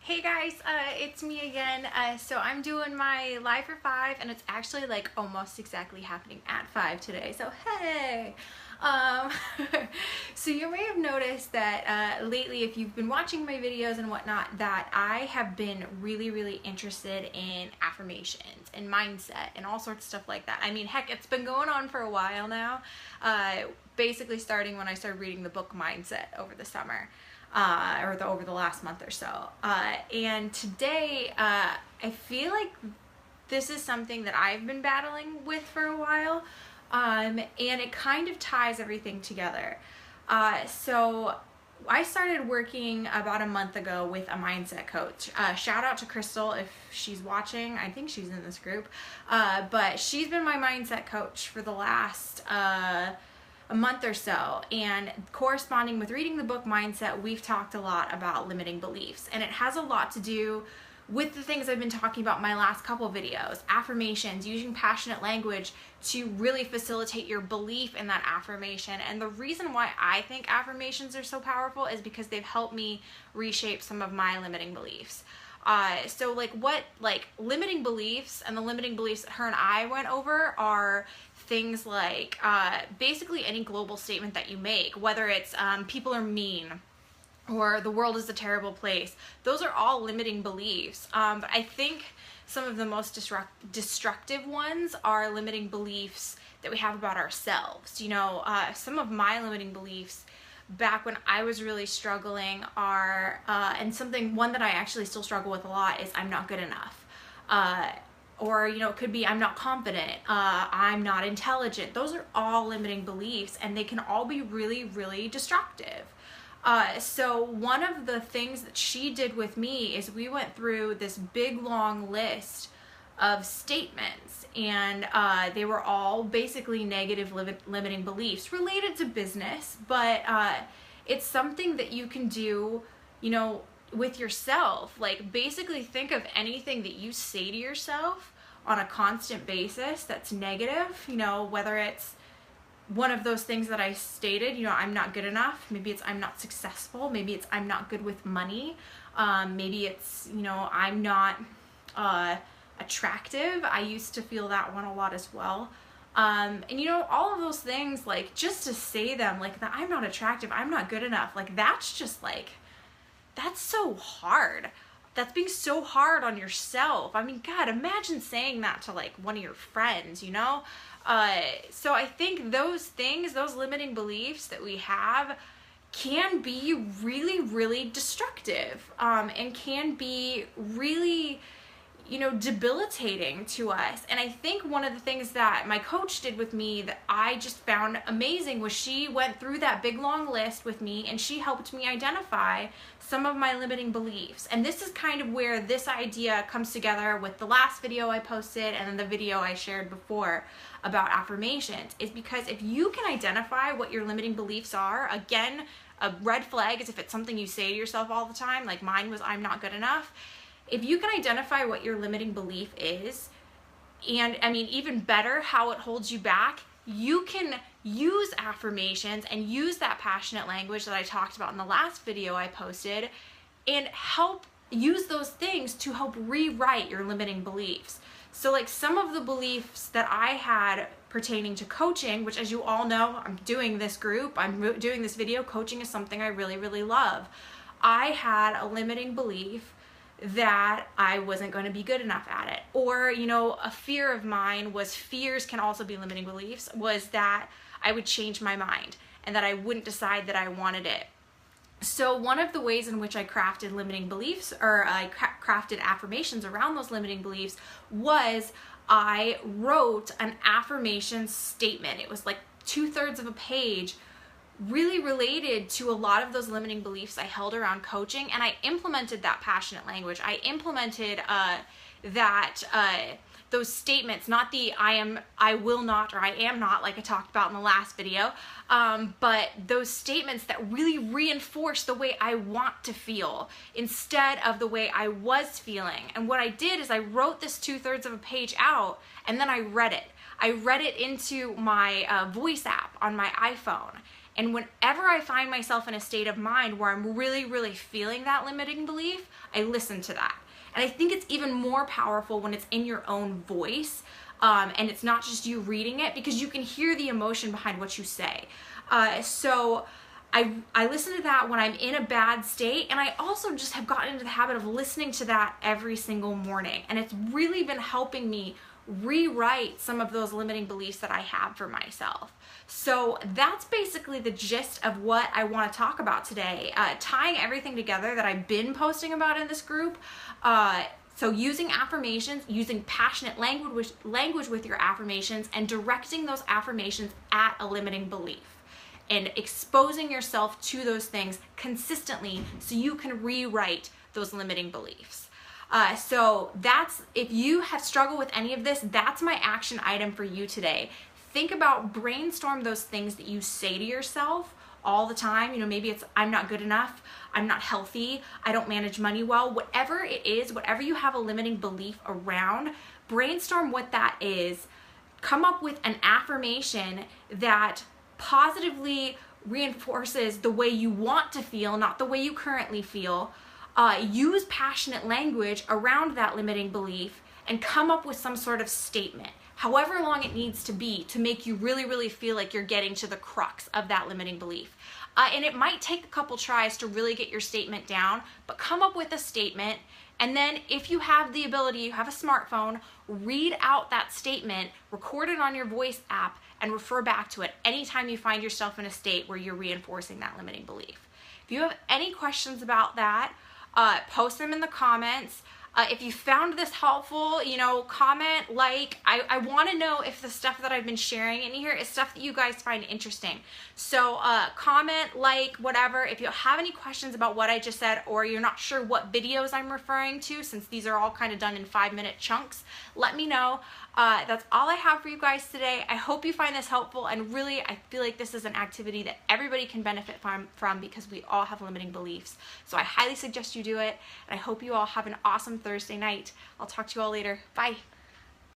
Hey guys, it's me again. So I'm doing my live for 5 and it's actually like almost exactly happening at 5 today. So hey! Um, so you may have noticed that lately, if you've been watching my videos and whatnot, that I have been really interested in affirmations and mindset and all sorts of stuff like that. I mean, heck, it's been going on for a while now, basically starting when I started reading the book Mindset over the summer. Over the last month or so. And today, I feel like this is something that I've been battling with for a while, and it kind of ties everything together. So I started working about a month ago with a mindset coach. Shout out to Crystal if she's watching. I think she's in this group. But she's been my mindset coach for the last a month or so, and corresponding with reading the book Mindset, we've talked a lot about limiting beliefs, and it has a lot to do with the things I've been talking about in my last couple videos. Affirmations, using passionate language to really facilitate your belief in that affirmation. And the reason why I think affirmations are so powerful is because they've helped me reshape some of my limiting beliefs. So limiting beliefs, and the limiting beliefs that her and I went over are things like basically any global statement that you make, whether it's people are mean or the world is a terrible place. Those are all limiting beliefs. But I think some of the most destructive ones are limiting beliefs that we have about ourselves. You know, some of my limiting beliefs back when I was really struggling are, and one that I actually still struggle with a lot is I'm not good enough. Or, you know, it could be I'm not confident, I'm not intelligent. Those are all limiting beliefs, and they can all be really destructive. So one of the things that she did with me is we went through this big long list of statements, and they were all basically negative limiting beliefs related to business, but it's something that you can do, you know, with yourself. Like, basically think of anything that you say to yourself on a constant basis that's negative, you know, whether it's one of those things that I stated, you know, I'm not good enough, maybe it's I'm not successful, maybe it's I'm not good with money, maybe it's, you know, I'm not attractive. I used to feel that one a lot as well. And you know, all of those things, like, just to say them, like, that I'm not attractive, I'm not good enough, like, that's just like, that's so hard. That's being so hard on yourself. I mean, God, imagine saying that to like one of your friends, you know? So I think those things, those limiting beliefs that we have, can be really destructive, and can be really, you know, debilitating to us. And I think one of the things that my coach did with me that I just found amazing was she went through that big long list with me, and she helped me identify some of my limiting beliefs. And this is kind of where this idea comes together with the last video I posted and then the video I shared before about affirmations, is because if you can identify what your limiting beliefs are, again, a red flag is if it's something you say to yourself all the time, like mine was I'm not good enough. If you can identify what your limiting belief is, and I mean, even better, how it holds you back, you can use affirmations and use that passionate language that I talked about in the last video I posted, and help use those things to help rewrite your limiting beliefs. So like some of the beliefs that I had pertaining to coaching, which, as you all know, I'm doing this group, I'm doing this video, coaching is something I really love. I had a limiting belief that I wasn't going to be good enough at it. Or, you know, a fear of mine was, fears can also be limiting beliefs, was that I would change my mind and that I wouldn't decide that I wanted it. So one of the ways in which I crafted limiting beliefs, or I crafted affirmations around those limiting beliefs, was I wrote an affirmation statement. It was like 2/3 of a page, really related to a lot of those limiting beliefs I held around coaching, and I implemented that passionate language. I implemented those statements, not the I will not, or I am not, like I talked about in the last video, but those statements that really reinforce the way I want to feel instead of the way I was feeling. And what I did is I wrote this 2/3 of a page out, and then I read it. I read it into my voice app on my iPhone. And whenever I find myself in a state of mind where I'm really, really feeling that limiting belief, I listen to that. And I think it's even more powerful when it's in your own voice, and it's not just you reading it, because you can hear the emotion behind what you say. So I listen to that when I'm in a bad state, and I also just have gotten into the habit of listening to that every single morning. And it's really been helping me rewrite some of those limiting beliefs that I have for myself. So that's basically the gist of what I want to talk about today, tying everything together that I've been posting about in this group. So using affirmations, using passionate language with your affirmations, and directing those affirmations at a limiting belief, and exposing yourself to those things consistently so you can rewrite those limiting beliefs. So that's, if you have struggled with any of this, that's my action item for you today. Think about, brainstorm those things that you say to yourself all the time. You know, maybe it's, I'm not good enough, I'm not healthy, I don't manage money well, whatever it is, whatever you have a limiting belief around, brainstorm what that is. Come up with an affirmation that positively reinforces the way you want to feel, not the way you currently feel. Use passionate language around that limiting belief, and come up with some sort of statement, however long it needs to be, to make you really, really feel like you're getting to the crux of that limiting belief. And it might take a couple tries to really get your statement down, but come up with a statement. And then if you have the ability, you have a smartphone, read out that statement, record it on your voice app, and refer back to it anytime you find yourself in a state where you're reinforcing that limiting belief. If you have any questions about that, post them in the comments. If you found this helpful, you know, comment, like. I want to know if the stuff that I've been sharing in here is stuff that you guys find interesting. So comment, like, whatever. If you have any questions about what I just said, or you're not sure what videos I'm referring to, since these are all kind of done in 5-minute chunks, let me know. That's all I have for you guys today. I hope you find this helpful, and really, I feel like this is an activity that everybody can benefit from because we all have limiting beliefs. So I highly suggest you do it, and I hope you all have an awesome Thursday night. I'll talk to you all later. Bye.